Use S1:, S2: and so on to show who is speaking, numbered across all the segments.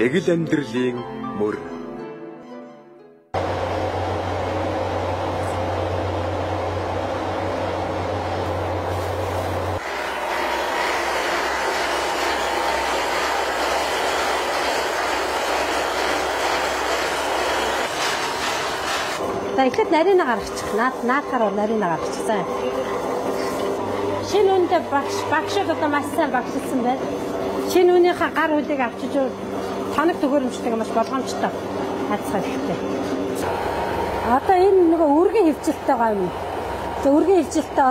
S1: эгэл амьдралын мөр.
S2: Тэгэхэд нарийнаа гаргачих. Наадахаар нарийнаа гаргачихсан. Шинэ үндэ багшд одоо маш сайн багшлсан байна. Шинэ үнийхээ гар хөлийг авчиж танаг төгөөрөмжтэй маш болгоомжтой хайцгаа хэрэгтэй. Одоо энэ нөгөө өргөн хөвчлөлтэй гоё юм. Өргөн хөвчлөлтэй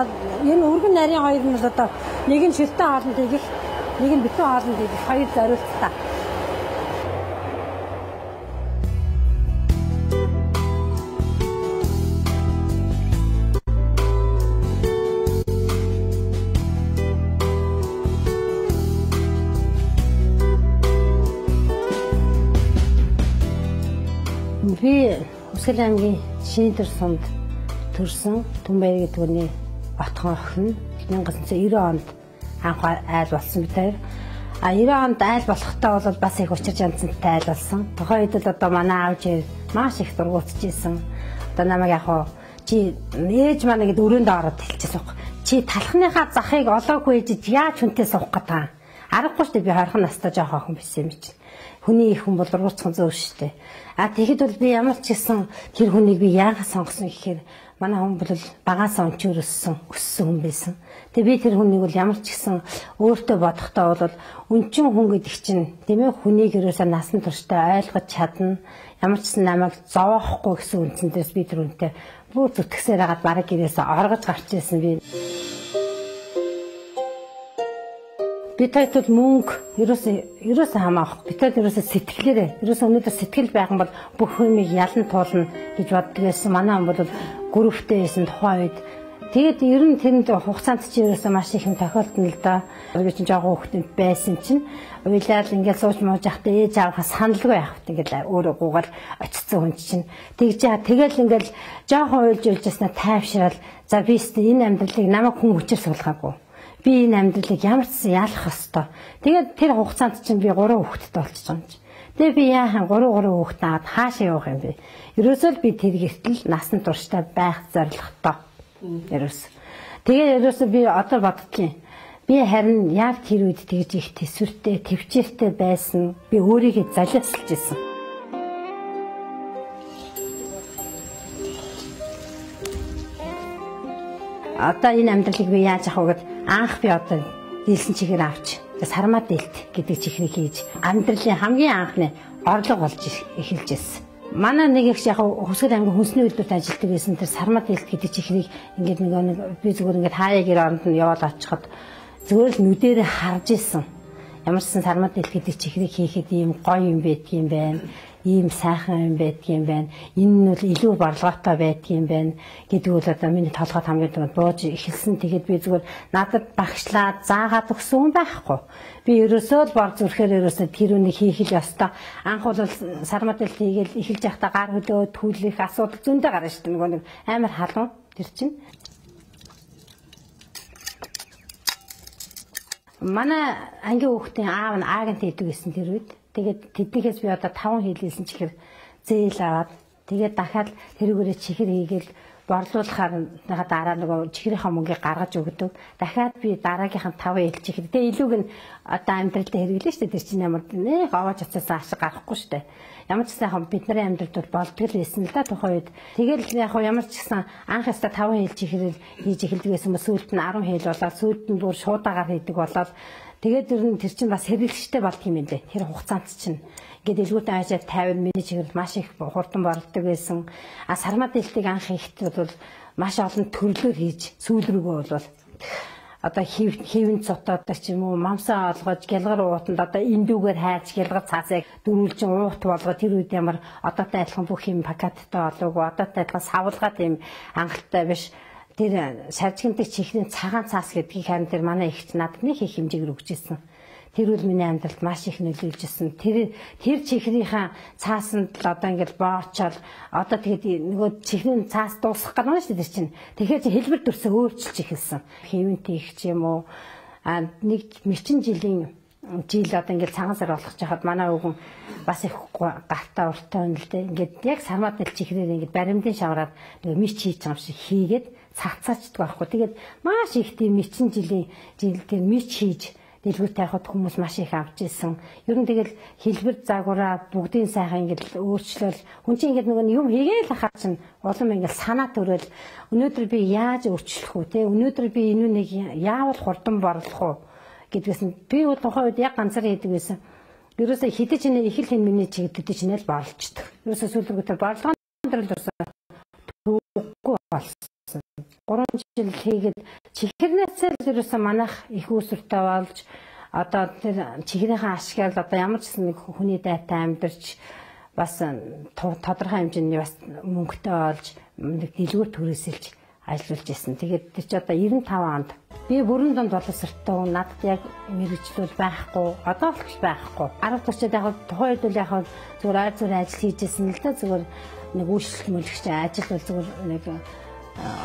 S2: энэ өргөн нарийн хоёр нь одоо нэг нь шилтэн хоолнд идэх, нэг нь битүүн хоолнд идэх хоёр зориулттай. Би Үсгэл аймгийн Шинэдэр сумд төрсөн Түнбаяр гэдэг хүний Батхан охин 1990 онд анх айл болсон бид. 90 онд айл болохтой бол бас их учир жанцантай айл болсон. Тухайн үед л одоо манай аавч маш их дургуутжсэн. Одоо намайг чи ээж маань гэдэг өрөөндөө ороод хэлчихсэн. Чи талхныхаа захыг олоогүй ээж яаж хүнтэй суух гэдэг юм. Аргагүй шүү дээ, би хорхон настай жоох охин байсан юм чинь. Хүний их хүн бол дургуутсан зөөр шүү дээ. Тэгэхэд бол би ямар ч гэсэн тэр хүнийг би яагаад сонгосон гэхээр манай хүн бол багаасаа өнчөр өссөн хүн байсан. Тэгээ би тэр хүнийг бол ямар ч гэсэн өөртөө бодохдоо бол өнчин хүн гэдэг чинь тийм ээ хүнийг ерөөсөө насан туршдаа ойлгож чадна. Ямар ч гэсэн намайг зовоохгүй гэсэн үндсэндээс би тэр үнтэй бүр зүтгэсээр хагаад бараг гэрээсээ оргож гарч ирсэн би. Битэд мөнгө ерөөсөө хамаахгүй. Битэд ерөөсөө сэтгэлээрээ. Ерөөсөө өнөөдөр сэтгэл байхan бол бүх юмыг ялан туулна гэж боддог байсан. Манай хүн бол гүрвтэй байсан тухайн үед. Тэгээд ер нь тэнд хугацаанд чи ерөөсөө маш их юм тохиолдно л да. Би чинь жоохон хүүхдтэй байсан чинь уйлал ингээд сууж мууж явахдаа ээж аавахаас саналгүй явахт ингээд өөрөө гуугаар очицсан хүн чинь. Тэгэл ингээд жоохон уйлж яснаа тайвшрал. За би энэ амьдралыг намайг хүн хүчээр суулгаагүй. Би энэ амьдралыг ямар ч яалах хэвээр. Тэгээд тэр хугацаанд чинь би 3 хүүхэдтэй болчихсон юм чи. Тэгээ би яахан 3 хүүхэд аваад хаашаа явах юм бэ? Ерөөсөө би тэр гэртэл насан туршдаа байх зорилготой. Тэгээ ерөөсөө би одоо боддгийн. Би харин яг тэр үед тэгж их төсвөртэй, төвчээртэй байсан. Би өөрийгөө залиуцалж ирсэн. Одоо энэ амьдралыг би яаж авах вэ гэд анх би одоо дийлсэн чихээр авч сармаа дээлт гэдэг чихрийг хийж амьдралын хамгийн анхны орлого болж эхэлж байсан. Манай нэг их яг Хүсгэл аймгийн хүнсний үйлдвэрт ажилладаг байсан тэр сармаа дээлт гэдэг чихрийг ингээд би зүгээр ингээд хаяа гэр оронд нь яваад очиход зүгээр л нүдэрээ харж исэн. Ямар ч сан сармаа дээлт гэдэг чихрийг хийхэд ийм гоё юм байдгийн байна. Ийм сайхан юм байдгийн байна. Энэ нь бол илүү борлоготой байдгийн байна гэдэг үл одоо миний толгойд хамгийн түрүүнд бууж эхэлсэн. Тэгээд би зүгээр надад багшлаад заагаад өгсөн хүн байхгүй. Би ерөөсөө л бор зүрхээр ерөөсөө тэр үнийг хийх л ёстой. Анх бол сармаа дээлт хийгээл эхэлж явахдаа гар хөлөө түлэх асуудал зөндөө гарна шүү дээ. Нөгөө нэг амар халуун тэр чинь. Манай ангийн хүүхдийн аав нь агент хийдэг гэсэн тэр үед. Тэгээд тэднийхээс би одоо 5 хийлээсэн чихэр зээл аваад тэгээд дахиад тэрүүгээрээ чихэр хийгээл борлуулахаар дараа нөгөө чихрийнхаа мөнгийг гаргаж өгдөг. Дахиад би дараагийнх нь 5 ил чихэр. Тэгээд илүүг нь одоо амьдралдаа хэрэглэн шүү дээ. Тэр чинь ямар нэх овоож уцаасаа ашиг гарахгүй шүү дээ. Ямар ч сайхан бидний амьдралд бол болдгол байсан л да тухайн үед. Тэгэл яг ямар ч гэсэн анх яста 5 ил чихрээр хийж эхэлдэг байсан ба сүүлд нь 10 хил болоод сүүлд нь бүр шуудаагаар хийдэг болоод тэгээд тэр чинь бас хэрэглэгчтэй болдго юм байна лээ. Тэр хугацаанд чинь ингээд илгүүтэн хажаад 50 миний чиглэл маш их хурдан болдог байсан. Сармаа дээлтийг анх хийхэд бол маш олон төрлөөр хийж сүүл рүүгээ бол одоо хэвэн цотоод ч юм уу мамсаа олгож гялгар уутанд одоо эндүүгээр хайж гялгар цаасыг дөрүүлжин уут болгоод тэр үед ямар одоотой адилхан бүх юм пакеттай олоогүй одоотой адилхан савлгаа тийм хангалттай биш. Тэр шаржигндаг чихрийн цагаан цаас гэдгийг харин тэр манай ихч надад нэг их хэмжээгээр өгч ирсэн. Тэр үл миний амьдралд маш их нөлөөлж ирсэн. Тэр чихрийнхаа цаасанд л одоо ингээд боочоод одоо тэгээд нөгөө чихрийн цаас дуусах гэдэг нь шүү дээ чинь. Тэгэхээр чи хэлбэр дүрсээ өөрчилж эхэлсэн. Хэвэнтэй их ч юм уу нэг мэчин жилийн жил одоо ингээд цагаан сар болох жахад манай өвгөн бас их гартаа уртаа байна л дээ. Ингээд яг сармаад нэл чихрээр ингээд баримтын шавраад нэг мич хийж байгаа юм шиг хийгээд цацаачдаг байхгүй. Тэгээд маш их тийм мичин жилийн тэр мич хийж дэлгүүртэй явахад хүмүүс маш их авч ирсэн. Ер нь тэгэл хэлбэр загвараа бүгдийн сайхан ингээд өөрчлөл. Хүн чинь ингээд нөгөө юм хийгээл хахаар чинь улам ингээд санаа төрөл өнөөдөр би яаж өөрчлөх үү те өнөөдөр би энэ нэг яавал хурдан борлох уу гэдгээс нь би тухайн үед яг ганцаар хийдэг байсан. Ерөөсөө хідэж ин их л хэн миний чиг төдөж инэл борлцдог. Ерөөсөө сүүлрүүгээр борлогон дээр л ерөөсөө төгөхгүй болсон. 3 жил хийгээд чихэрнээсээ л ерөөсөө манайх их усуртай болж одоо тэр чихрийнхаа ашигаар л одоо ямар ч нэг хүний дайтай амьдарч бас тодорхой хэмжээний бас мөнгөтэй олж нэг дэлгүүр төрөөсөлж ажиллаж ирсэн. Тэгээд тэр чи одоо 95 онд би бүрэн донд боловсролтой хүн надад яг мэрэгчлүүл байхгүй одоо ч байхгүй 10 төрчөд яг тухайн үед л яг зүгээр ажил хийж ирсэн л да зүгээр нэг үйлчлэл мөлөгч ажил бол зүгээр нэг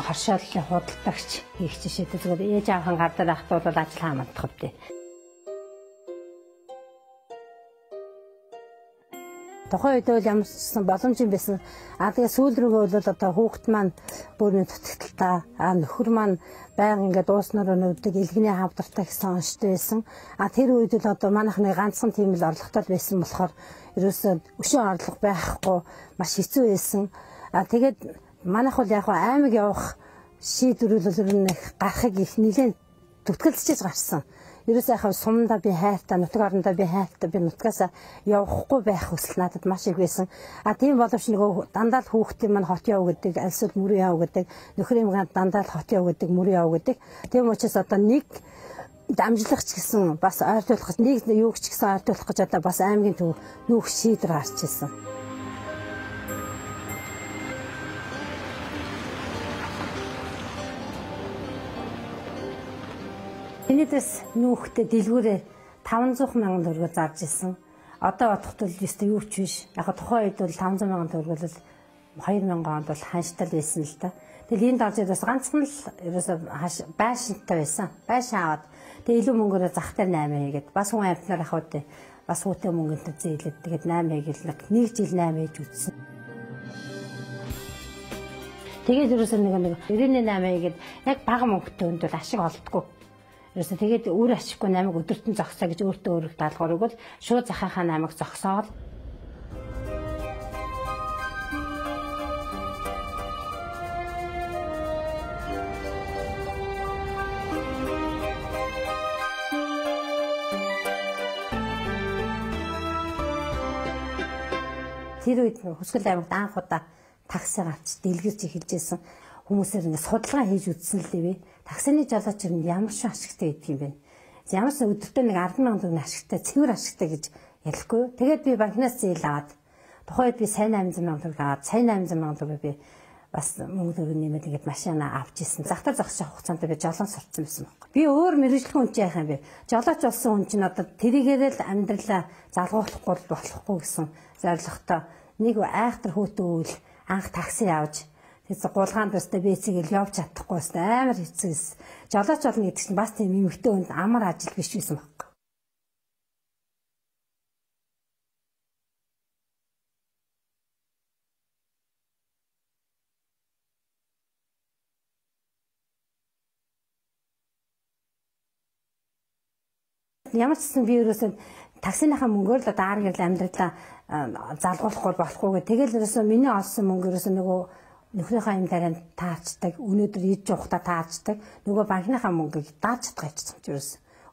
S2: харшааллын худалдагч хийх жишээтэй зүгээр ээж авахан гар дээр ахтуул бол ажил хаамтдах үү. Тухайн үед бол ямар ч боломж юм байсан. Тэгээ сүүл рүүгээ бол одоо хүүхэд маань бүрний дутагдaltaа нөхөр маань байнга ингээд дууснаар өнөддөг илгэний хавдартай гэсэн онцтой байсан. Тэр үед л одоо манайх нэг ганцхан тийм л орлоготой байсан болохоор ерөөсөө өшөө орлого байхгүй маш хэцүү байсан. Тэгээд манайх бол яг аймаг явах шийдвэрүүл нэг гарахыг их нэлээд зүтгэлцэж гарсан. Ерөөсөө яхаа сумдаа би хайртай, нутаг орондоо би хайртай, би нутгаас явахгүй байх хүсэл надад маш их байсан. Тийм боловч нөгөө дандаа л хүүхдийн маань хот яв гэдэг, альсууд мөрөө яв гэдэг, нөхрийн маань дандаа л хот яв гэдэг, мөрөө яв гэдэг. Тийм учраас одоо нэг дамжлах ч гэсэн бас ойртуулах, нэг юу ч гэсэн ойртуулах гэж одоо бас аймгийн төв нүүх шийдвэр гарч ирсэн. Энэдээс нүүхтэй дэлгүүрээ 500 мянган төгрөгөөр зарж ирсэн. Одоо бодоход л ёстой юу ч биш. Яг тухайн үед бол 500 мянган төгрөгөөр л 2000 онд бол ханштай байсан л да. Тэгэл энэ дарж бас ганцхан л ерөөсөө байшинтай байсан. Байшин аваад тэгээ илүү мөнгөөр зах дээр 8 хийгээд бас хүн амьтнаар ахвад бас хүүтэй мөнгөнд зээлээд тэгээд 8 хийгээл нэг жил 8 хийж үтсэн. Тэгээд ерөөсөө нэг 98 хийгээд яг бага мөнгөтэй өнд бол ашиг олддгүй. Ерөөсөө тэгээд өөр ашиггүй 8 өдөртөн зогсоо гэж өөртөө өөрөг даалгавар өгвөл шууд захийнхаа 8-ыг зогсоол. Тэр үед Хүсгэл аймагт анх удаа такси гарч дэлгэрч эхэлж байсан. Хүмүүсээр ингэ судалгаа хийж үзсэн л дээ. Таксины жолооч нь ямар ч ашигтай гэдэг юм бэ? Ямар ч өдөртөө нэг 10,000 төгрөг ашигтай, цэвэр ашигтай гэж ялахгүй. Тэгээд би банкнаас зээл аваад тухайд би сайн 800,000 төгрөг аваад сайн 800,000 төгрөг би бас мөнгө төгрөг нэмээд ингээд машина авч ирсэн. Захтар зогсох хугацаанд би жолоон сурцсан байсан байхгүй. Би өөр мэрэгжлийн хүн ч яах юм бэ? Жолооч болсон хүн чинь одоо тэрийгээрээ л амьдралаа залгуулахгүй болохгүй гэсэн зорилготой нэг айхтар хүүтэн үйл анх такси авч тэс гулгаан төстэй бэцэгээл явж чадахгүй өстэй амар хэцүүс. Жолооч болно гэдэг чинь бас тийм эмэгтэй хүнд амар ажил биш байсан байхгүй. Ямар ч гэсэн би ерөөсөө таксиныхаа мөнгөөр л одоо аар гэрэл амьдралаа залгуулахгүй болохгүй гэх. Тэгэл ерөөсөө миний олсон мөнгө ерөөсөө нөгөө нөхрийнхээ юм дараа таачдаг, өнөөдөр иж явахдаа таачдаг, нөгөө банкныхаа мөнгийг дааж чадах гэсэн ч ерөөс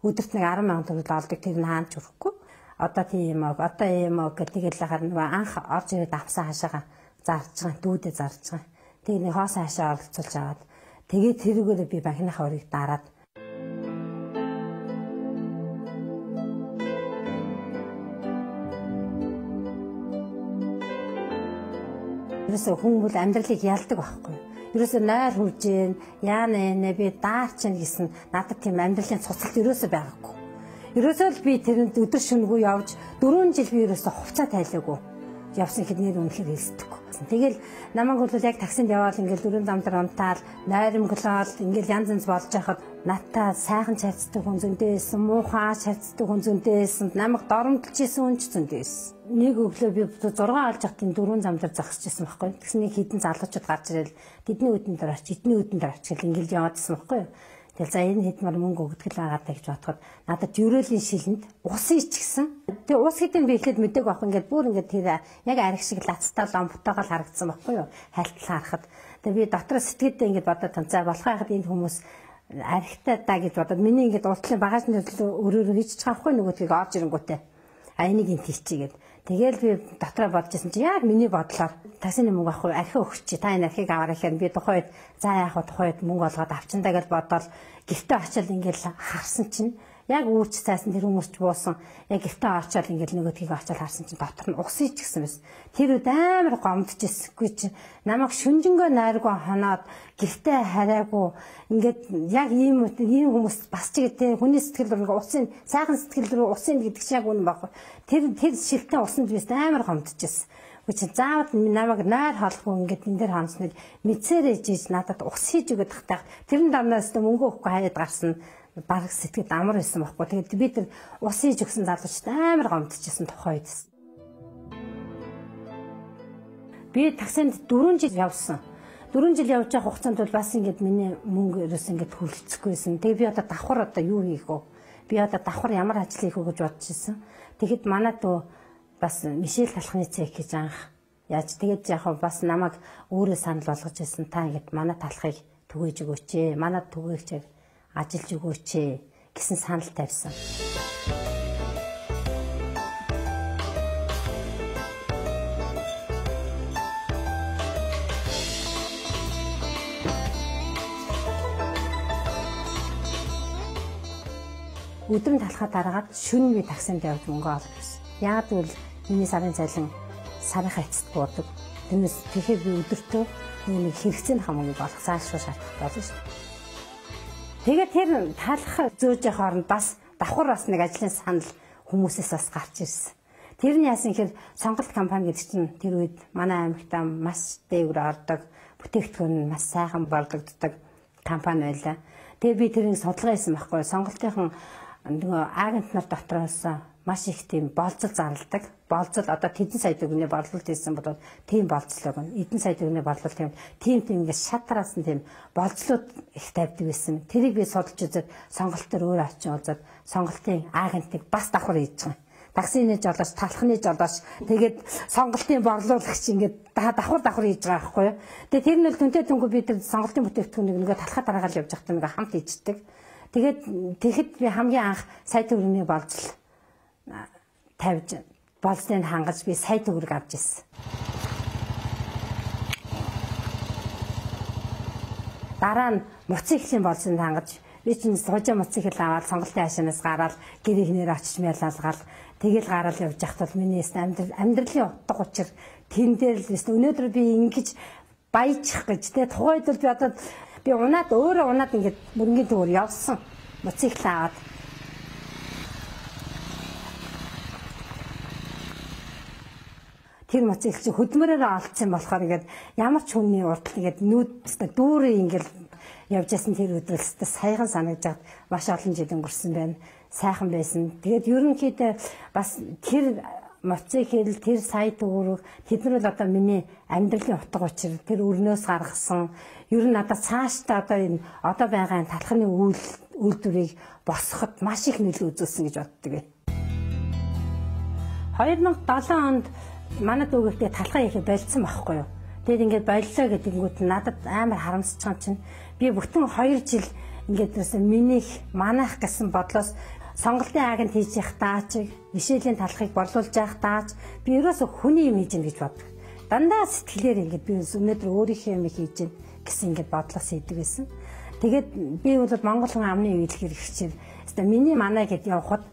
S2: өдөрт нэг 10,000 төгрөг олдог, тэр нь хаанч өрөхгүй. Одоо тийм одоо ийм гэх тэгэл хараа нөгөө анх орж ирээд авсан хашаага зарж байгаа, дүүдээ зарж байгаа. Тэгээ нэг хоос хашаа оролцуулж аваад тэгээд тэрүүгээр би банкныхаа өрийг дараад ерөөсөө хүн бол амьдралыг ялдаг байхгүй. Ерөөсөө нойр хүрж ийн, яана нэ би даарч ийн гэсэн надад тийм амьдралын цуцалт ерөөсөө байгаагүй. Ерөөсөө л би тэрэнд өдөр шөнөгүй явж 4 жил би ерөөсөө хувцас тайлаагүй. Явсан хэд нэр үнэхээр хэлсдэггүй. Тэгэл намайг бол яг таксинд яваад ингээд дөрөв замдар унтаал, найрамглал ингээд янз янз болж байхад надтай сайхан чацдаг хүн зөндөө байсан, муухай чацдаг хүн зөндөө байсан, намайг доромдолж исэн хүн ч зөндөө байсан. Нэг өглөө би 6 алж хахтын дөрөв замдар зогсож исэн байхгүй. Тэгснэ хідэн залуучууд гарч ирэл тэдний өдөнд орч, эдний өдөнд орч гэл ингээд яваад исэн байхгүй. Тэгэл за энэ хэдмар мөнгө өгдөг л байгаа гэж бодоход надад жирөөлийн шилэнд ус ичгсэн. Тэгээ ус хэдэн би ихэд мэдээг байхгүй ингээд бүр ингээд тэр яг арх шиг лацтай ламптайгаар харагдсан байхгүй юу? Хайлтлаа харахад. Тэгээ би дотроо сэтгэлдээ ингээд бодоод танцаа болох байхад энэ хүмүүс архтай даа гэж бодоод миний ингээд уртлын багажны төлөө өрөөрөө хийж чаахгүй нөгөөдгийг орж ирэнгүүтээ. А энийг энэ тийчээгээд. Тэгэл би дотроо бодчихсон чи яг миний бодлоор таксины мөнгө авахгүй архи өгч чи та энэ архийг аваарай гэхээр би тухайд за яах вэ тухайд мөнгө олгоод авчиндаа гэж бодоод гэртээ очиод ингээл харсан чинь яг үүрч цаасан тэр хүмүүс ч буусан яг гэртээ орчоод ингээл нөгөөдгийг очиод харсан чинь дотор нь ус ичгсэн байсан. Тэр үед амар гомдчихсэхгүй чи намайг шүнжэнгөө найргүй хоноод гэртээ хараагүй ингээд яг ийм хүмүүс бас ч гэдэг хүний сэтгэл рүү усын сайхан сэтгэл рүү усын гэдэг чинь яг үнэн байхгүй. Тэр шилтэн усанд биш амар гомдчихсэн. Үгүй заавал намайг найр холгүй ингээд энэ дээр хонсныг мэдсээрээ жийж надад ус хийж өгöd тахтаа тэрэн дарнаас мөнгө өгөхгүй хаяад гарсан баг сэтгэл амар байсан байхгүй. Тэгээд би тэр ус хийж өгсөн залуучд амар гомдчихсан тухайд. Би таксинд 4 жил явсан. 4 жил явж байгаа хугацаанд бол бас ингээд миний мөнгө ерөөс ингээд хөрөлцөхгүйсэн. Тэгээ би одоо давхар одоо юу хийх вэ? Би одоо давхар ямар ажил хийх вэ гэж бодож ирсэн. Тэгэхэд манай дөө бас Мишель талхны цэг гэж анх яаж тэгээд яг бас намайг өөрөө санал болгож ирсэн. Та ингээд манай талхыг түгээж өгөөч ээ. Манай түгээгч ажиллаж өгөөч ээ гэсэн санал тавьсан. Өдөр нь талхаа дараагаад шөнө би таксинд явж мөнгө олох гэсэн. Яг л миний сарын цалин сарынхаа эцэст буудаг. Тэрнээс тэгэхээр би өдөртөө нэг хэрэгцээний хамаагүй болох заашгүй шаардлагатай болно шүү. Тэгээд тэр талах зөөж явах хооронд бас давхар бас нэг ажлын санал хүмүүсээс бас гарч ирсэн. Тэр нь яасан гэхээр сонголт компани гэдэг чинь тэр үед манай аймагтаа маш дээгүүр ордог, бүтээгдэхүүн маш сайхан болгогддог компани байлаа. Тэгээ би тэрийг судалгаа хийсэн байхгүй. Сонголтынхан нөгөө агент нар дотроос маш их тийм болцол зарладаг. Болцол одоо тэдэн сая төгрөгийн борлуулалт хийсэн бодоод тийм болцлог байна. Эдэн сая төгрөгийн борлуулалт тийм ингээд шатараас нь тийм болцлууд их тавьдаг байсан. Тэрийг би судалж үзээд сонголт төр өөр очин уулзаад сонголтын агентыг бас давхар хийж байгаа. Таксины жолооч, талхны жолооч тэгээд сонголтын борлуулагч ингээд давхар хийж байгаа байхгүй юу. Тэгээд тэр нь л түнтэй түнгүй би тэр сонголтын бүтээгдэхүүнийг нөгөө талхаа дараагаал явж байхдаа нөгөө хамт хийждэг. Тэгээд тэгэхэд би хамгийн анх сая төгрөгийн болцол тавьж болцлыг хангаж би сая төгрөг авч ирсэн. Дараа нь моциклийн болцлыг хангаж би чинь сужаа моцикл аваад сонголтын хашаанаас гараад гэр ихнэр очиж мялалгаал тэгэл гараад явж байхад бол миний амьдралын утга учир тэн дээр л өстө өнөөдөр би ингэж баяжчих гэж тэ тухайд бол би одоо би унаад өөрөө унаад ингээд мөрөнгийн төгөр явсан моцикл аваад тэр моцикл чи хөдөлмөрөөр олцсон болохоор ингээд ямар ч хүний уртл ингээд нүүдтэй дүүрээ ингээд явж ясан тэр өдрөлтөд саяхан санагдаад маш олон жил өнгөрсөн байна. Сайхан байсан. Тэгээд ерөнхийдөө бас тэр моцикл тэр сая төгрөг тэднэр бол одоо миний амьдралын утга учир тэр өрнөөс гаргасан ер нь надад цаашдаа одоо энэ одоо байгаа талхны үйлдвэрийг босгоход маш их нөлөө үзүүлсэн гэж боддог. 2007 онд манай дүүгэртээ талхаа хийхэд болцсон байхгүй юу. Тэгээд ингээд боллоо гэдгийгүүд надад амар харамсаж байгаа чинь би бүтэн 2 жил ингээд минийх манайх гэсэн бодлоос сонголтын агент хийж явах таач, Мишелийн талхыг борлуулж явах таач би ерөөсө хүний юм хийж гин гэж боддог. Дандаа сэтгэлээр ингээд би өнөөдөр өөрийнхөө юм хийж гин гэсэн ингээд бодлоос идэг байсан. Тэгээд би бол Монгол хүн амны үйлчлэр хичээл. Хэвээ миний манаа гэд явхад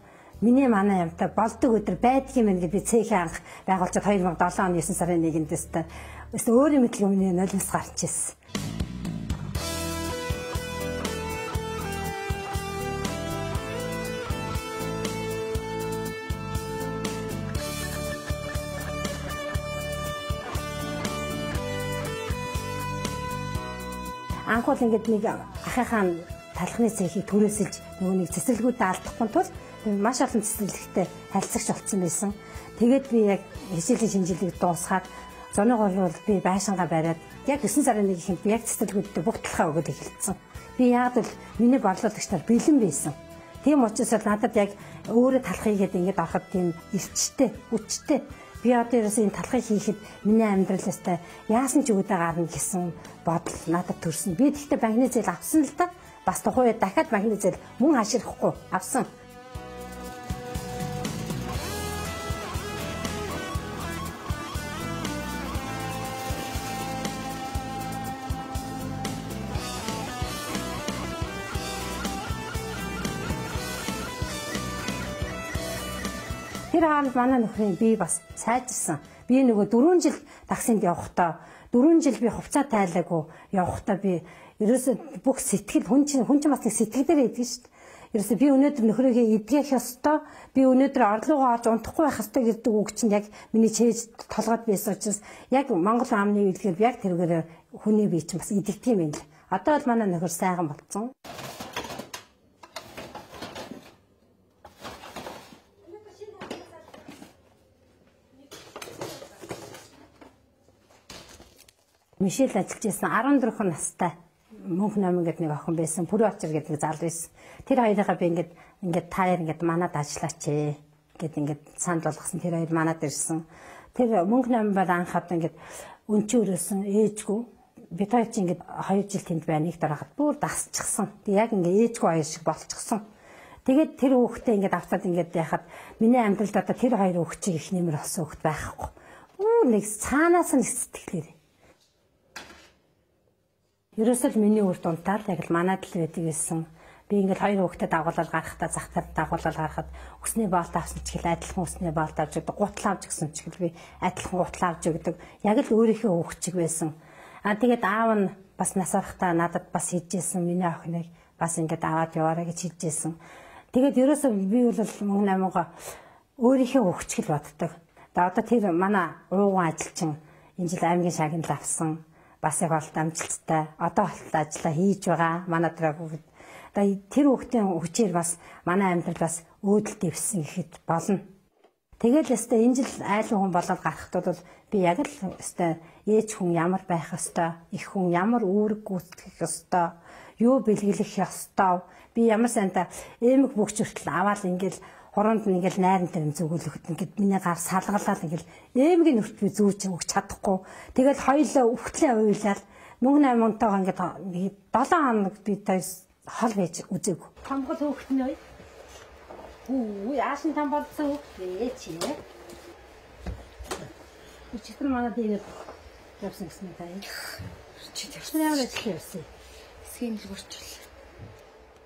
S2: миний манаа юмтай болдог өдөр байдаг юм гээд би цэхийн анх байгуулчаад 2007 оны 9 сарын 1-нд өстө өөрийн мэдлэг өмнө нулимс гарч ирсэн. анх бол ингээд нэг ахыхаа талхны цэхийг түрээсэлж нөгөө нэг цэцэрлэгүүдэд алдахгүй тул маш олон цэцэрлэгтэй харилцагч болсон байсан. Тэгээд би яг хичээлийн шинжилгээг дуусгаад зоны гол бол би байшингаа бариад яг 9 сарын 1-нд би яг цэцэрлэгүүдэд бүх талхаа өгөөд эхэлсэн. Би яг л миний борлуулагч нар бэлэн байсан. Тийм учраас надад яг өөрөө талхыг гээд ингээд ороход тийм эрчтэй, хүчтэй. Би одоо ерөөсөө энэ талхыг хийхэд миний амьдралаастай яасан ч үүдээ гарна гэсэн бодол надад төрсөн. Би тэгтээ банкны зээл авсан л да. Бас тухайн үед дахиад банкны зээл мөн хаширахгүй авсан. Тэр хаалт манай нөхрийн би бас сайжирсан. Би нөгөө 4 жил таксинд явахдаа 4 жил би хувцас тайлаагүй явахдаа би ерөөсөө бүх сэтгэл хүн чинь бас нэг сэтгэлээр идэг шүү дээ. Ерөөсөө би өнөөдөр нөхрийгээ эдгэх ёстой. Би өнөөдөр орлогоо олж унтахгүй байх ёстой гэдэг үг чинь яг миний чээж толгойд байсан учраас яг Монгол амны үйлдгээр яг тэргээр хүний бие чинь бас идэгдэг юм л. Одоо бол манай нөхөр сайхан болсон. Мишель ажиллаж байсан 14 настай мөнх номын гэдэг нэг охин байсан. Пүрэ очир гэдэг зал байсан. Тэр хоёрыгаа би ингээд та хоёр ингээд манад ажиллаач гэд ингээд санд болгосон. Тэр хоёр манад ирсэн. Тэр мөнх ном бол анхаад ингээд өнчөө өрөөсөн ээжгүй. Би та чи ингээд 2 жил тэнд байна нэг дарахад бүр дасчихсан. Тэг яг ингээд ээжгүй хоёр шиг болчихсон. Тэгээд тэр хүүхдээ ингээд автаад ингээд яхад миний амьдралд одоо тэр хоёр хүүхчийг их нэмэр болсон хүүхд байхгүй. Бүр нэг цаанаас нь сэтгэлээр. Ерөөсөө миний үр дунтаар яг л манад л байдаг гэсэн. Би ингээл хоёр хүүхдэд дагуулаад гарахтаа зах дээр дагуулаад гарахад өсний боолт авсан ч гэл адилхан өсний боолт авч өгдөг. Гутал авч гэсэн ч гэл би адилхан гутал авч өгдөг. Яг л өөрийнхөө хүүхчиг байсан. Тэгээд аав нь бас нас барахтаа надад бас хийжсэн. Миний охиныг бас ингээд аваад яваарай гэж хийжсэн. Тэгээд ерөөсөө би бол мөнгө намгаа өөрийнхөө хүүхчиг л боддог. Одоо тэр манай ууган ажилчин энэ жил аймгийн шагналыг авсан. Бас яг болт амжилттай одоо болт ажиллаа хийж байгаа манай трагууд. Тэр хүүхдийн хүчээр бас манай амьдрал бас өөдөл дэвсэн гэхэд болно. Тэгэл өстой энэ жил айлын хүн болоод гарахтууд бол би яг л өстой ээж хүн ямар байх ёстой, их хүн ямар үүрэг гүйцэтгэх ёстой, юу бэлгэлэх ёстой. Би ямар сайнта эмэг бүгч хүртэл аваад ингээл хуруунд нь ингээл найран дээр зүгүүлэхэд ингээд миний гар салгалаад ингээл эмгийн нүрт би зүүж өгч чадахгүй. Тэгэл хоёлоо өвхтлийн уйлаад мөнгө 8-тойгоо ингээд 7 хоног би тойс хол байж үзээгүй. Тамгал хөөхтний ой. Хүү яасан там болсон вэ чи? Читэр манай дээр явсан гэсэн таа. Чи тэрсэн яваад хэлсэн. Схемл гурчл.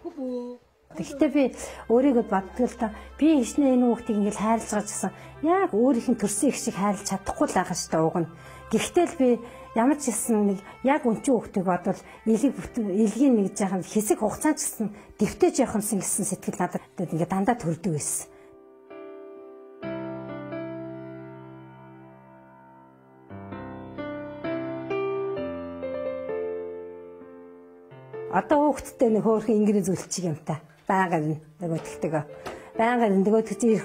S2: Хүү. Гэхдээ би өөрийгөө боддог л та би хичнээн энэ хүүхдийг ингээл хайрлаж байгаа гэсэн яг өөрийнх нь төрсөн их шиг хайрлаж чадахгүй л байгаа шүү дээ уг нь. Гэхдээ л би ямар ч гэсэн нэг яг өнчин хүүхдийг бодвол илгийн нэг жаахан хэсэг хугацаанд гэсэн дэвтэж явах юмсан гэсэн сэтгэл надад ингээд дандаа төрдөг байсан. Одоо хүүхдтэй нэг хөөрхөн ингэрийн зөвлөчих юм та. Байгаад нөгөө тэгтэг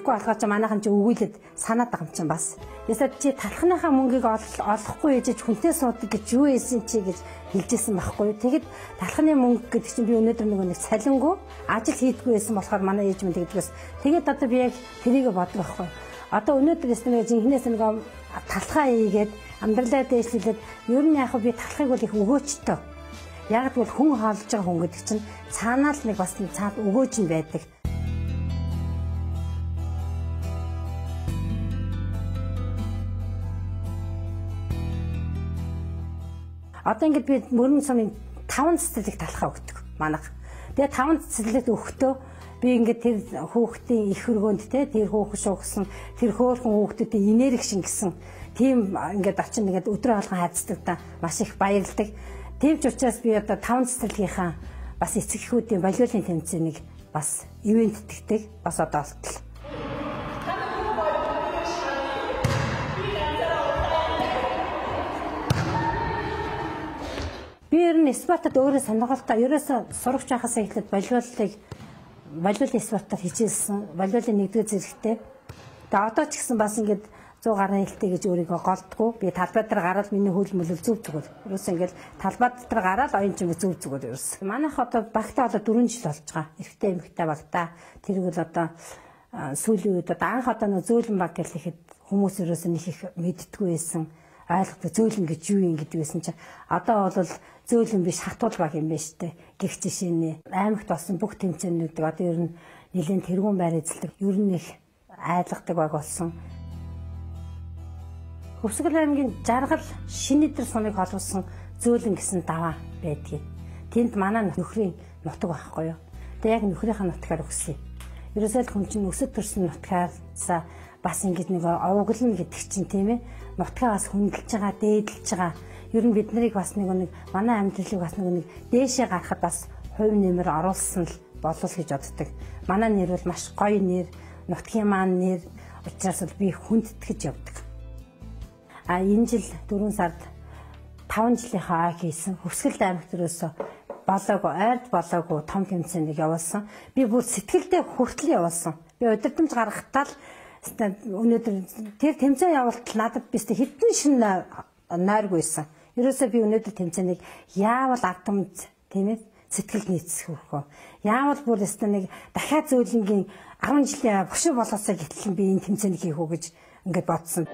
S2: ирэхгүй болохоор ч манайхан ч өгүүлээд санаад байгаа юм чинь бас. Ясаад чи талхныхаа мөнгийг олохгүй ээжж хүнтэй суудаг гэж юу ийсэн чи гэж хэлжсэн байхгүй. Тэгэд талхны мөнгө гэдэг чинь би өнөөдөр нөгөө нэг цалингүй ажил хийдэггүй байсан болохоор манай ээж минь тэгдэгээс. Тэгэд одоо би яг тэрийг боддог байхгүй. Одоо өнөөдөр ясна нэг жинхнээс нөгөө талхаа ийгээд амьдралаа дээшлүүлээд ер нь яг би талхыг бол их өгөөчтэй. Яг бол хүн хаалж байгаа хүн гэдэг чинь цаанаа л нэг бас нэг цаад өгөөж нь байдаг. Одоо ингээд би мөрөн сумын 5 цэцэрлэг талхаа өгдөг манайх. Тэгээ 5 цэцэрлэгт өгөхдөө би ингээд тэр хүүхдийн их хөргөөнд те тэр хүүхэн шуугсан тэр хөөрхөн хүүхдүүдийн энерги шингэсэн тийм ингээд очин ингээд өдрө болгон хайцдаг та маш их баярладаг. Тэвч учраас би одоо 5 цэцэрлэгийнхаа бас эцэг эхүүдийн волейболын тэмцээнийг бас ивент тэгдэг бас одоо олтлоо. Би ер нь спортод өөрөө сонирхолтой. Ерөөсө сурагч байхаас эхлээд волейбол спортоор хичээлсэн. Волейболын 1-р зэрэгтэй. Тэгээ одоо ч гэсэн бас ингээд 100 гаруй хэлтэй гэж өөрийгөө голдгоо. Би талбай дээр гараад миний хөл мөлөл зөв зүгээр. Ерөөсөө ингээд талбай дээр гараад оюун чимээ зөв зүгээр ерөөс. Манайх одоо багтаа одоо 4 жил болж байгаа. Эрэгтэй эмэгтэй багтаа. Тэрийг л одоо сүүлийн үед одоо анх одоо нөө зөөлөн баг гэх ихэд хүмүүс ерөөсөө нэг их мэддэггүй байсан. Ойлгохгүй зөөлөн гэж юу юм гэдэг байсан чинь одоо бол зөөлөн биш хатуул баг юм байна штэ. Гэх жишээний аймагт болсон бүх тэмцээнүүдийг одоо ер нь нэлээд тэргуун байр эзэлдэг. Ер нь их айлгадаг баг болсон. Хөвсгөл аймгийн Жаргал Шинэдэр сумыг холбосон зөөлөн гэсэн даваа байдгийг. Тэнд манай нөхрийн нутаг байхгүй юу. Тэгээ яг нөхрийнхээ нутгаар өгсөн. Ерөөсөө л хүн чинь өсөд төрсөн нутгаасаа бас ингэж нэг овоглоно гэдэг чинь тийм ээ. Нутгаа бас хөндлөж байгаа, дээдлж байгаа. Ер нь бид нарыг бас нэг манай амьдралыг бас нэг дээшээ гарахад бас хувь нэмэр оруулсан л болов гэж боддог. Манай нэр бол маш гоё нэр, нутгийн маань нэр учраас би хүндэтгэж явдаг. Энэ жил 4 сард 5 жилийнхаа хийсэн Хөвсгөл аймагт ерөөсөө болоогүй, ойрд болоогүй том тэмцээнийг явуулсан. Би бүр сэтгэлдээ хүртэл явуулсан. Би удирдамж гаргахтаа л өнөөдөр тэр тэмцээн явуултал надад бистэ хэдэн шин нойргүйсэн. Ерөөсөө би өнөөдөр тэмцээнийг яавал ардамж тийм ээ сэтгэл нийцэх хөрхөө. Яавал бүр өстө нэг дахиад зөөлөнгийн 10 жилийн бушуу болоосоо гэтэл би энэ тэмцээнийг хийх үү гэж ингээд бодсон.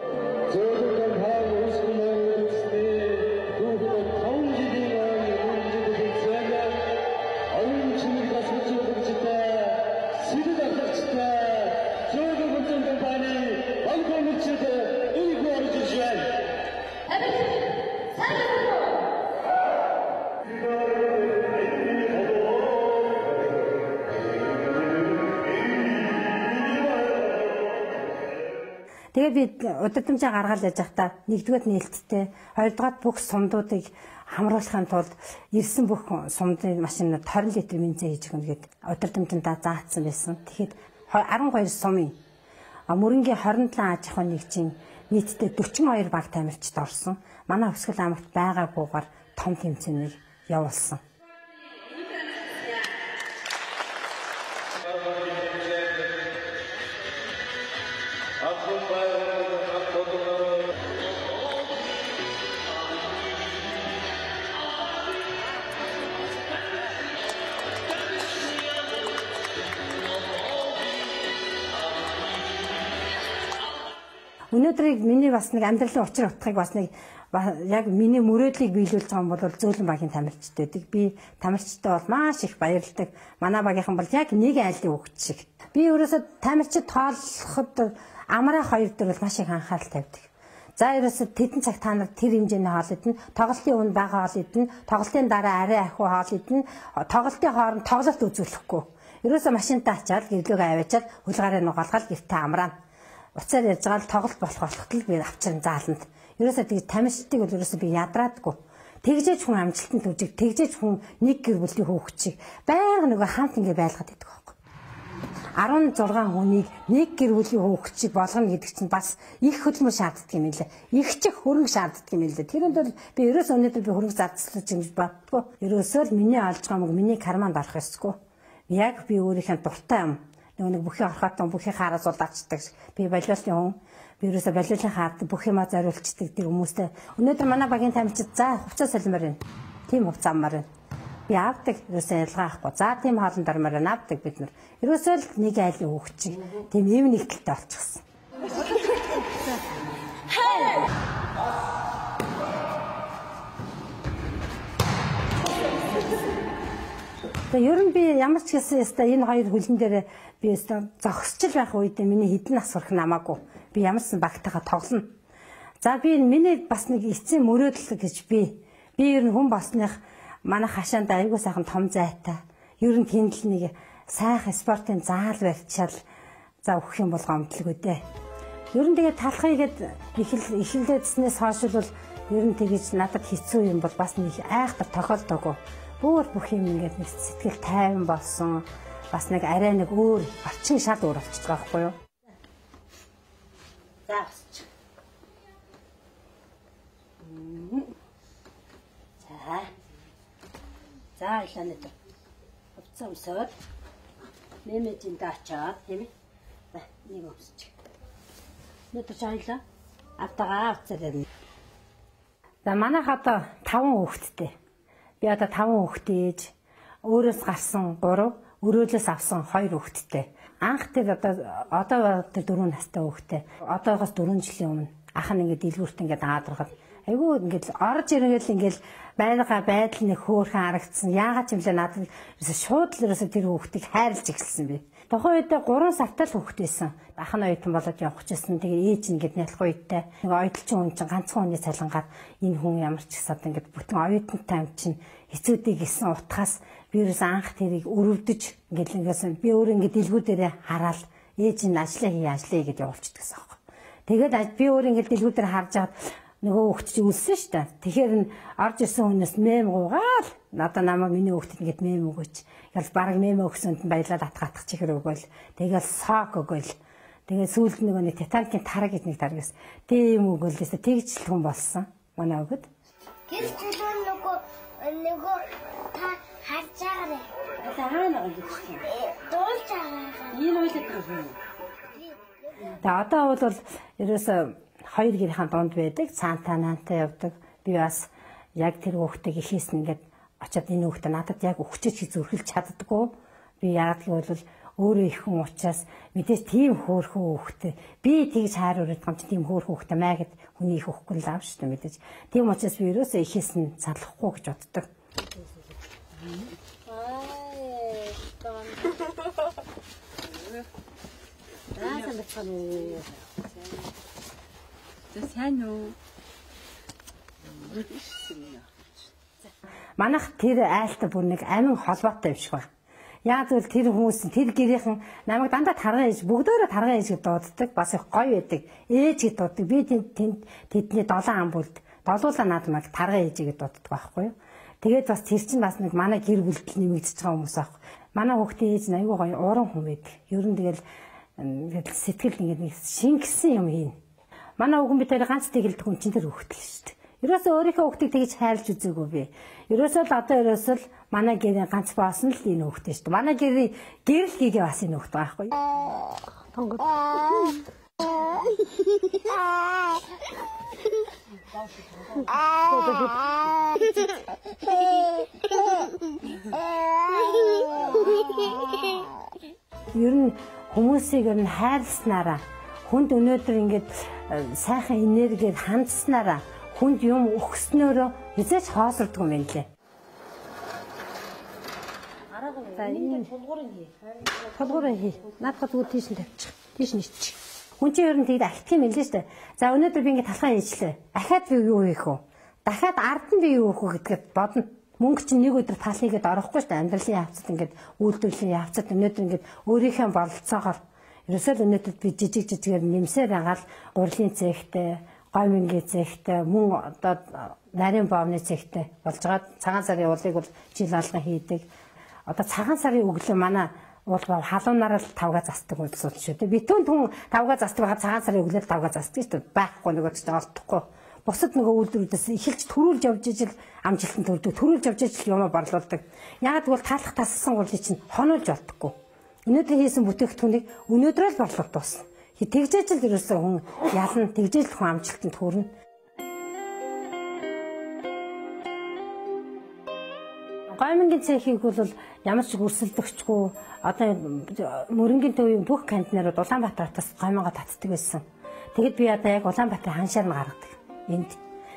S2: Тэгээ би удирдамжаа гаргаад яж байхдаа нэгдүгээр нээлттэй, хоёрдугаар бүх сумдуудыг хамруулахын тулд ирсэн бүх сумдын машинууд 20 литр бензин хийж өгнө гэд удирдамжиндаа заасан байсан. Тэгэхэд 12 сумын мөрөнгийн 27 аж ахуйн нэгжийн нийтдээ 42 баг тамирчид орсон. Манай Хөвсгөл аймагт байгаагүйгээр том тэмцээнийг явуулсан. Өнөөдрийг миний бас нэг амьдралын учир утгыг бас нэг яг миний мөрөөдлийг биелүүлж байгаа юм бол зөөлөн багийн тамирчид байдаг. Би тамирчтай бол маш их баярлдаг. Манай багийнхан бол яг нэг айлын хөвгч шиг. Би ерөөсө тамирчид тоолоход амраа хоёр дээр бол маш их анхаарал тавьдаг. За ерөөсө тэдэн цаг та нар тэр хэмжээний хоол идэн, тоглолтын өмнө бага хоол идэн, тоглолтын дараа арай ахиу хоол идэн, тоглолтын хооронд тоглолт үзүүлэхгүй. Ерөөсө машинтаа ачаал гэрлөөгөө аваачаад хулгаараа нугаалгаад гэртээ амраана. Уцаар ярьж байгаа л тоглолт болоход л би авчирн зааланд. Ерөөсөө тэгж тамирчдыг бол ерөөсөө би ядраадгүй. Тэгжээч хүн амжилтанд хүрэх, тэгжээч хүн нэг гэр бүлийн хөөгчийг байнга нөгөө хамт ингэ байлгаад байдаг байхгүй. 16 хүнийг нэг гэр бүлийн хөөгчийг болгоно гэдэг чинь бас их хөдөлмөр шаарддаг юм лээ. Их чих хөрөнгө шаарддаг юм лээ. Тэрэнд бол би ерөөсөө өнөөдөр би хөрөнгө зарцуулж ингэж боддгоо. Ерөөсөө л миний олж байгаа мөнгө миний карманд орох ёсгүй. Яг би өөрийнхөө дуртай юм. Нэг бүхий орхотон бүхий хаараас улаачдаг. Би болиолын хүн. Би ерөөсө болиолын хаад бүх юмаа зориулцдаг тэр хүмүүстэй. Өнөөдөр манай багийн тамирчид за хувцас солимоор байна. Тим хувцас аммаар байна. Би авдаг ерөөсө ялгаа ахгүй. За тийм хоолнд ормоор авдаг бид нар. Ерөөсөө л нэг айлын хөвгчиг. Тийм эв нэгтэлтэй болчихсон. Тэгээ ер нь би ямар ч гэсэн энэ хоёр хөлн дээр би зогсчл байх үед миний хэдэн нас сурах намаагүй. Би ямарсан багтайгаа тоглоно. За би миний бас нэг эцсийн мөрөөдөл гэж би ер нь хүн болсных манай хашаанд аягүй сайхан том зайтай. Ер нь тэнд л нэг сайхан спортын заал барьчаал за өгөх юм бол гомдлгүй дээ. Ер нь тэгээ талхайгээд эхлээдснээс хойш бол ер нь тэгэж надад хэцүү юм бол бас нэг айхтар тохиолдоогүй. Бүр бүх юм ингээд нэг сэтгэл тайван болсон. Бас нэг арай нэг өөр орчин шал өөр болчихж байгаа байхгүй юу? За авсч. За. За илаа нэ. Хувцас өмсөд. Нэмэжинд очоод тийм ээ. За нэг өмсөж. Нэтэр жаалаа. Автагаа авцаад. За манайх одоо 5 хүүхэдтэй. Би одоо 5 хүүхдээ ээж, өөрөөс гарсан 3, өрөөлөөс авсан 2 хүүхэдтэй. Анх тэр одоо тэр 4 настай хүүхэдтэй. Одоогоос 4 жилийн өмнө ах нь ингээд дэлгүүрт ингээд аадрахад айгүй ингээд орж ирэнгэл ингээд байнга байдал нэг хөөрхөн харагдсан. Яагаад ч юм лээ надад шууд л ерөөсө тэр хүүхдийг хайрлаж эхэлсэн би. Тухайн үед 3 сартай л хүүхэд байсан. Ах нь оюутан болоод явах гэсэн. Тэгээ ээж нь ингээд нялх үйтэй. Нэг оюутан хүн чинь ганцхан хүний цалингаар энэ хүн ямар ч гэсэн ингээд бүтэн оюутантай юм чинь хэцүүдийг гисэн утгаас би ерөөсө анх тэрийг өрөвдөж ингээд ингээс би өөрөө ингээд дэлгүүр дээрээ хараад ээж нь ажиллаа хийе гэдээ явуулчихдаг гэсэн юм. Тэгээд би өөрөө ингээд дэлгүүр дээр харж байгаад нөгөө хүүхд чи үлсэн шүү дээ. Тэгэхээр нь орж ирсэн хүнээс мэм гуугаал надаа намайг миний хүүхдэд ингээд мэм өгөөч. Ял баг мэм өгсөнд нь баялаад атгах чихэр өгөөл. Тэгэл сок өгөөл. Тэгээд сүүлд нөгөө нэг Титаникийн тараг гэж нэг тараг гэсэн. Тийм өгөөлөөсө тэгжл хүн болсон. Манай өгöd.
S3: Гэр чөлөө нөгөө та харж байгаарэ.
S2: Таана гэж юм.
S3: Дуулж байгаа.
S2: Энэ үйлдэл юм. Тэгээ одоо бол ерөөсө 2 гэрийн дунд байдаг. Цаантай наантай явдаг. Би бас яг тэр хүүхдийг ихээс нь ингээд очиад энэ хүүхдээ надад яг өгчөж зүрхэлж чаддаггүй. Би яг л өөрөө их хүн учраас мэдээж тийм хөөрхөн хүүхдээ би тэгж хайруулдаг юм чи тийм хөөрхөн хүүхдээ маяг хүний их өгөхгүй л аав шүү дээ мэдээж. Тийм учраас би ерөөсөө ихээс нь цадлахгүй гэж боддог.
S4: Сайн уу?
S2: Манайх тэр айлтаа бүр нэг амин холбоотой юм шиг байна. Яг зөвл тэр хүмүүс тэр гэрийнхэн намайг дандаа тарган ээж бүгдөө тарган ээж гэж дууддаг. Бас их гоё байдаг. Ээж гэж дууддаг. Би тэдний 7 ам бүлд долуулаа надмаг тарган ээж гэж дууддаг байхгүй юу? Тэгээд бас тэр чинь бас нэг манай гэр бүлд нэмэгдэж байгаа хүмүүс аахгүй. Манай хүүхдийн ээж нь аюу гоё уран хүн байдаг. Ер нь тэгэл сэтгэл ингээд нэг шингэсэн юм хийн. Манай өвгөн бид хоёр ганц тэгэлдэг хүн чинь тэр хүүхдэл шүү дээ. Ерөөсөө өөрийнхөө хүүхдийг тэгж хайрлж үзээгүй би. Ерөөсөө л одоо ерөөсөө л манай гэрийн ганц боосон л энэ хүүхдээ шүү дээ. Манай гэрийн гэрэл гээгээ бас энэ хүүхд байхгүй. Тонгод. Ер нь хүмүүсийг ер нь хайрласнараа хүнд өнөөдөр ингээд сайхан энергиээр хандснараа хүнд юм өгснөөрөө хязгаарч хоосордог юм байна лээ. За энэ тулгуурын хий. Наадах зүгээр тийш нь тавьчих. Тийш нь иччих. Хүн чинь ер нь тэгээд ахих юм хэлээ шүү дээ. За өнөөдөр би ингээд талхаа хийчлээ. Ахаад би юу хийх вэ? Дахиад ард нь би юу хийх вэ гэдгээд бодно. Мөнгө чинь нэг өдөр талхийгээд орохгүй шүү дээ. Амьдралын явцад ингээд үйлдвэрлэлийн явцад өнөөдөр ингээд өөрийнхөө бололцоогоор ерөөсөө өнөөдөр би жижигээр нэмсээр агаал гурилын цэгтэй, гомингийн цэгтэй, мөн одоо нарийн боомны цэгтэй болж байгаа. Цагаан сарын уулыг бол жил алга хийдэг. Одоо цагаан сарын өглөө манай уул халуунаараа л тавга застдаг үйлс бол шүү дээ. Битүүн түн тавга застдаг байхад цагаан сарын өглөө тавга застдаг шүү дээ. Байхгүй нөгөө ч олдохгүй. Бусад нөгөө үйлдвэрүүдээс эхэлж төрүүлж явж ижил амжилтанд төрдөг. Төрүүлж явж ижил юм борлуулдаг. Яг тэгвэл таалах тассан гурлыг чинь хонуулж болдоггүй. Өнөөдөр хийсэн бүтээгдэхүүнийг өнөөдрөө л борлуулалт дуусна. Тэгжээж л ерөөсөө хүн ялна, тэгжээж л хүн амжилтанд хүрнэ. Гомингийн цехийг бол ямар ч өрсөлдөгчгүй одоо мөрөнгийн төвийн бүх кантинерууд Улаанбаатараас гоминго татдаг байсан. Тэгэд би одоо яг Улаанбаатарын ханшаар нь гаргадаг. Энд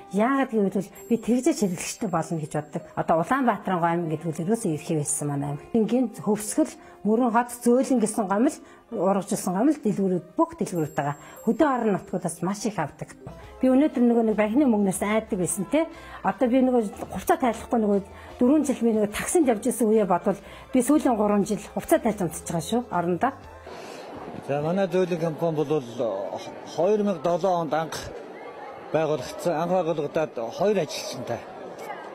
S2: яагаад гэвэл би тэгжээж хэрэглэгчтэй болно гэж боддог. Одоо Улаанбаатарын гомин гэдэг нь ерөөсөө ирхий байсан манай аймаг. Ингийн хөвсгөл мөрөн хот зөөлөн гэсэн гомил урагжилсан гомил дэлгүүрүүд бүх дэлгүүрүүд байгаа. Хөдөө орон нутгуудаас маш их авдаг. Би өнөөдөр нэг банкны мөнгнөөс айдаг байсан те. Одоо би хувцас тайлахгүй 4 жил би таксинд явж исэн үеэ бодвол би сүүлийн 3 жил хувцас тайлж унтж байгаа шүү орондоо.
S5: За манай зөөлөн компани бол 2007 онд анх байгуулагдаад 2 ажилчтай.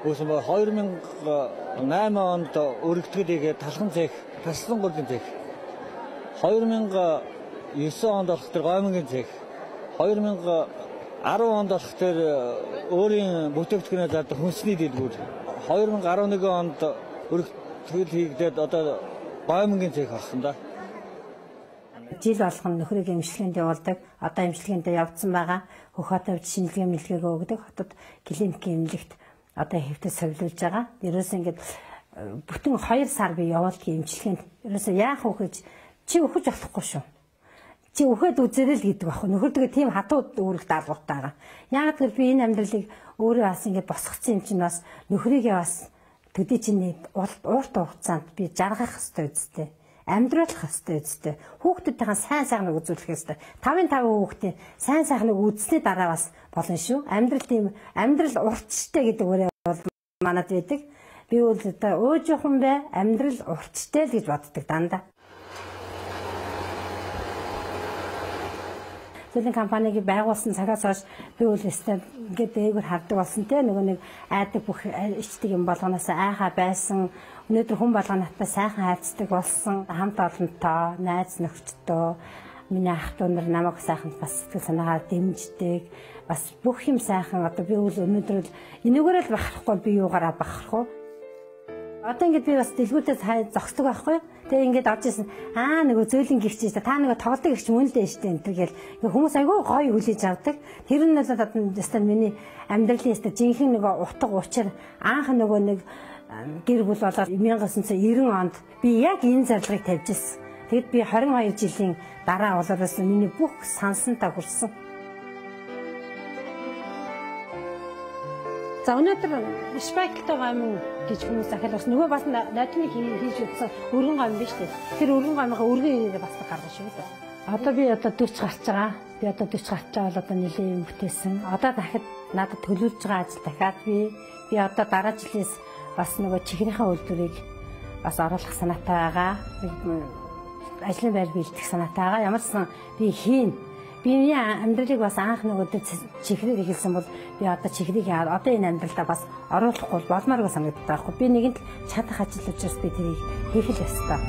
S5: Үүсэн 2008 онд өргөтгөл хийгээд талхан цех, таслан гурвын цех. 2009 онд болох тэр гомингийн цех. 2010 онд болох тэр өөрийн бүтээгдэхүүнээ зардаг хүнсний дэлгүүр. 2011 онд өргөтгөл хийгдээд одоо гомгийн цех болсон да.
S2: Жил болгон нөхрийг эмчилгээнд явуулдаг. Одоо эмчилгээнд явцсан байгаа. Хөх хотод шинжилгээ мэлгээгөө өгдөг. Хотод клиникийн эмнэлэгт одоо хэвтэ совилуулж байгаа. Ерөөсөө ингээд бүтэн 2 сар би явуулдаг эмчилгээнд. Ерөөсөө яах вэ гэж чи өхөж болохгүй шүү. Чи өхөд үзэрэл гэдэг байхгүй. Нөхөрдөө тийм хатуу үүрэг даалгавартай байгаа. Яг тэр би энэ амьдралыг өөрөө бас ингээд босгоцсон юм чинь бас нөхрийгээ бас төдий чиний урт хугацаанд би жаргах хэрэгтэй үстэй. Амьдруулах хэрэгтэй үстэй. Хүүхдүүдтэйгээ сайн сайхныг үзүүлэх хэрэгтэй. 5-5 хүүхдийн сайн сайхныг үзсний дараа бас болно шүү. Амьдрал уртчтэй гэдэг үгээр бол манад байдаг. Би бол одоо уужхан бай, амьдрал уртчтэй л гэж боддог дандаа. Зөвхөн компаниг байгуулсан цагаас хойш би бол ингээд дээгүүр хардаг болсон те нөгөө нэг айдаг бүх ичдэг юм болгоноос айхаа байсан. Өнөөдөр хүн болгоноттой сайхан хайрцдаг болсон. Хамт олонтой, найз нөхдөдөө миний ах トゥ нар намайг сайхан бас сэтгэл санаагаар дэмждэг. Бас бүх юм сайхан одоо би бол өнөөдөр энэгээр л бахарахгүй би юугаараа бахарах вэ? Одоо ингээд би бас дэлгүүртээ зогсдог байхгүй. Тэгээ ингээд орж ирсэн. Нөгөө зөөлөн гихчээ та нөгөө тоглодог гихч мөн л дээ штэ энэ гэл. Хүмүүс айгүй гоё хүлээж авдаг. Тэр нь бол одоо миний амьдралын өстө жинхэнэ нөгөө утга учир анх нөгөө нэг гэр бүл болоод 1990 онд би яг энэ зарлагыг тавьж ирсэн. Тэгэд би 22 жилийн дараа болоод миний бүх сансантаа хүрсэн. За өнөөдөр спайклтай гомн гэж хүмүүс захиалсан. Нөгөө бас нотмиг хийж утсан өргөн гомн биш үү? Тэр өргөн гомныхаа өргөн ирээрээ бас гаргаж шүү дээ. Одоо би 40 гарч байгаа. Би одоо 40 гарч байгаа бол одоо нэлээд юм бүтээсэн. Одоо дахиад надад төлөвлөж байгаа ажил дахиад би одоо дараа жилээс бас нөгөө чихрийнхаа үйлдвэрийг бас оруулах санаатай байгаа. Ажлын байр бэлдэх санаатай байгаа. Ямарсан би хийн. Биний амьдралыг бас анх нөгөө чихрээр эхэлсэн бол би одоо чихрийг одоо энэ амьдралдаа бас оруулахгүй болмооргүй санагддаг байхгүй. Би нэгэнт чадах ажил учраас би тэрийг хийх л ёстой.